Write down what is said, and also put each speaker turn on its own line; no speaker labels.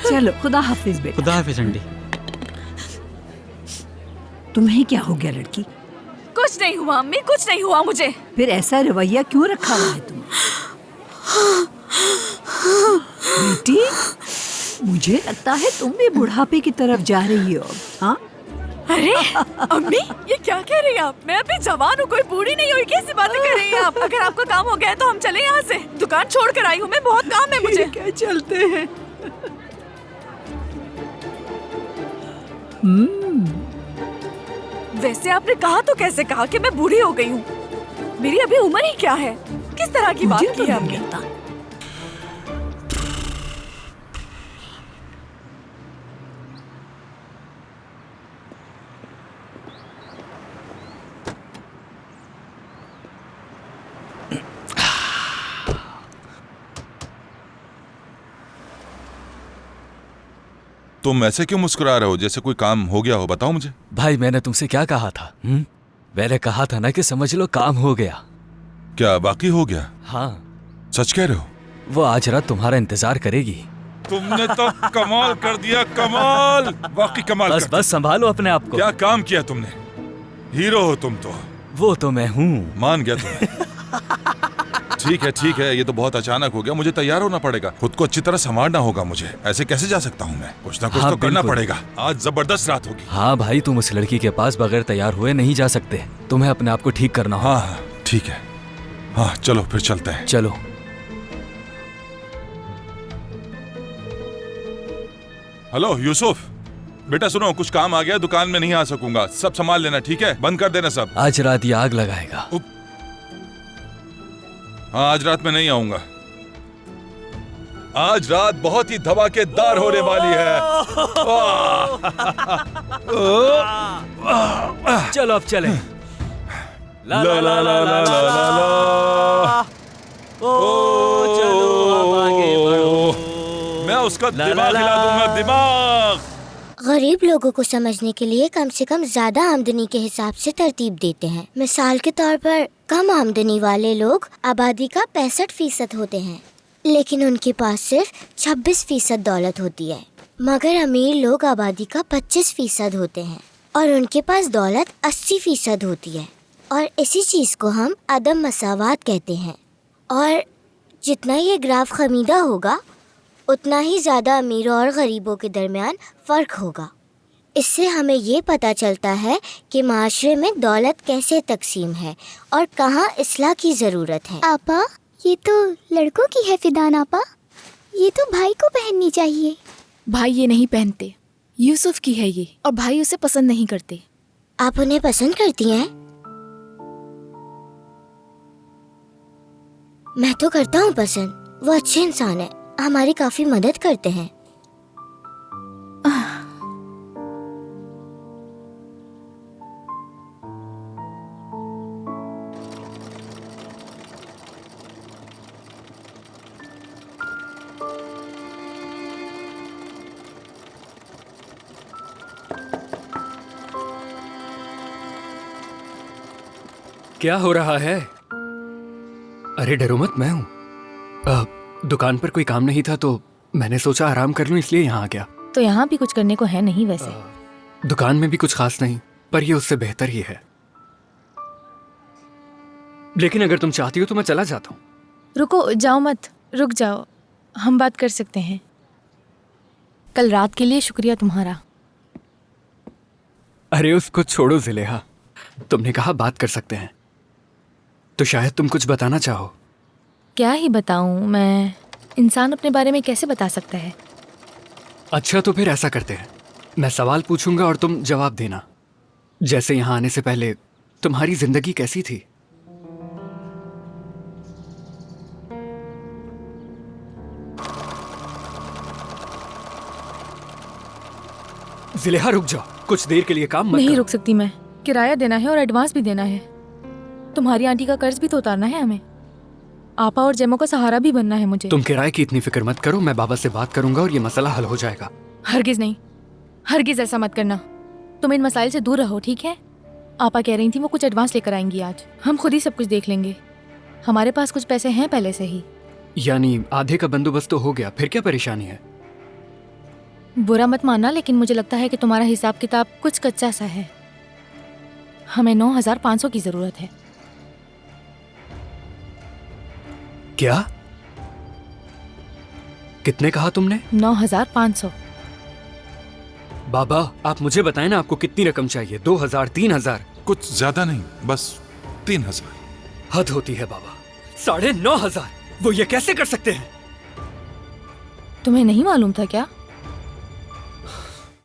चलो, खुदा हाफिज बेटा।
खुदा हाफिज आंटी।
तुम्हें क्या हो गया लड़की?
कुछ नहीं हुआ अम्मी, कुछ नहीं हुआ मुझे।
फिर ऐसा रवैया क्यों रखा हुआ है तुमने? बेटी, मुझे लगता है तुम भी बुढ़ापे की तरफ जा रही हो। हाँ?
अरे अम्मी, ये क्या कह रही हैं आप? मैं अभी जवान हूँ, कोई बूढ़ी नहीं हुई। कैसी बातें कर रही हैं आप? अगर आपका काम हो गया है तो हम चले यहाँ से। दुकान छोड़ कर आई हूँ मैं, बहुत काम है मुझे।
क्या चलते हैं।
वैसे आपने कहा तो कैसे कहा कि मैं बूढ़ी हो गई हूँ? मेरी अभी उम्र ही क्या है? किस तरह की बात की है आपने?
तुम ऐसे क्यों मुस्कुरा रहे हो, जैसे कोई काम हो गया हो? बताओ मुझे।
भाई मैंने तुमसे क्या कहा था? मैंने कहा था ना कि समझ लो काम हो गया।
क्या वाकई हो गया?
हाँ।
सच कह रहे हो?
वो आज रात तुम्हारा इंतजार करेगी।
तुमने तो कमाल कर दिया, कमाल, वाकई कमाल।
बस संभालो अपने आप को।
क्या काम किया तुमने? हीरो हो तुम तो।
वो तो मैं हूँ।
मान गया तुम्हें। ठीक है, ये तो बहुत अचानक हो गया। मुझे तैयार होना पड़ेगा, खुद को अच्छी तरह संभालना होगा मुझे। ऐसे कैसे जा सकता हूँ मैं? कुछ ना कुछ तो करना पड़ेगा। आज जबरदस्त रात होगी।
हाँ भाई, तुम उस लड़की के पास बगैर तैयार हुए नहीं जा सकते। तुम्हें अपने आप को ठीक करना होगा।
हाँ ठीक है। हाँ चलो फिर चलते हैं।
चलो।
हेलो यूसुफ, बेटा सुनो, कुछ काम आ गया, दुकान में नहीं आ सकूंगा। सब संभाल लेना, ठीक है? बंद कर देना सब।
आज रात ये आग लगाएगा।
हाँ, आज रात में नहीं आऊंगा। आज रात बहुत ही धमाकेदार होने वाली है।
चलो अब चले।
ला ला ला ला ला ला।
चलो अब आगे बढ़ो।
मैं उसका दिमाग हिला दूंगा, दिमाग।
गरीब लोगों को समझने के लिए कम से कम ज्यादा आमदनी के हिसाब से तरतीब देते हैं। मिसाल के तौर पर कम आमदनी वाले लोग आबादी का 65% होते हैं, लेकिन उनके पास सिर्फ 26% दौलत होती है। मगर अमीर लोग आबादी का 25% होते हैं और उनके पास दौलत 80% होती है। और इसी चीज को हम अदम मसावात कहते हैं। और जितना ये ग्राफ खमीदा होगा, उतना ही ज्यादा अमीरों और गरीबों के दरमियान फर्क होगा। इससे हमें ये पता चलता है कि माशरे में दौलत कैसे तकसीम है और कहाँ इस्लाह की जरूरत है।
आपा, ये तो लड़कों की है फिदान आपा, ये तो भाई को पहननी चाहिए।
भाई ये नहीं पहनते, यूसुफ की है ये, और भाई उसे पसंद नहीं करते।
आप उन्हें पसंद करती हैं? मैं तो करता हूँ पसंद। वो अच्छे इंसान है, हमारी काफी मदद करते हैं।
क्या हो रहा है? अरे डरो मत, मैं हूँ। दुकान पर कोई काम नहीं था तो मैंने सोचा आराम कर लूं, इसलिए यहाँ आ गया।
तो यहाँ भी कुछ करने को है नहीं वैसे।
दुकान में भी कुछ खास नहीं, पर ये उससे बेहतर ही है। लेकिन अगर तुम चाहती हो तो मैं चला जाता हूँ।
रुको, जाओ मत, रुक जाओ, हम बात कर सकते हैं। कल रात के लिए शुक्रिया तुम्हारा।
अरे उसको छोड़ो ज़ुलेहा, तुमने कहा बात कर सकते हैं, तो शायद तुम कुछ बताना चाहो।
क्या ही बताऊं मैं, इंसान अपने बारे में कैसे बता सकता है।
अच्छा तो फिर ऐसा करते हैं, मैं सवाल पूछूंगा और तुम जवाब देना। जैसे यहाँ आने से पहले तुम्हारी जिंदगी कैसी थी? ज़ुलेहा रुक जाओ, कुछ देर के लिए काम मत
नहीं
करो।
रुक सकती मैं, किराया देना है और एडवांस भी देना है। तुम्हारी आंटी का कर्ज भी तो उतारना है हमें। आपा और जेमो का सहारा भी बनना है मुझे।
तुम किराए की इतनी फिक्र मत करो, मैं बाबा से बात करूंगा और ये मसला हल हो जाएगा।
हरगिज नहीं, हरगिज ऐसा मत करना। तुम इन मसाइल से दूर रहो, ठीक है? आपा कह रही थी वो कुछ एडवांस लेकर आएंगी आज। हम खुद ही सब कुछ देख लेंगे, हमारे पास कुछ पैसे हैं पहले से ही।
यानी आधे का बंदोबस्त तो हो गया, फिर क्या परेशानी है?
बुरा मत मानना, लेकिन मुझे लगता है कि तुम्हारा हिसाब किताब कुछ कच्चा सा है। हमें 9,500 की जरूरत है।
क्या? कितने कहा तुमने?
9,500।
बाबा आप मुझे बताएं ना, आपको कितनी रकम चाहिए? 2,000, 3,000?
कुछ ज्यादा नहीं, बस 3,000।
हद होती है बाबा, 9,500! वो ये कैसे कर सकते हैं?
तुम्हें नहीं मालूम था क्या?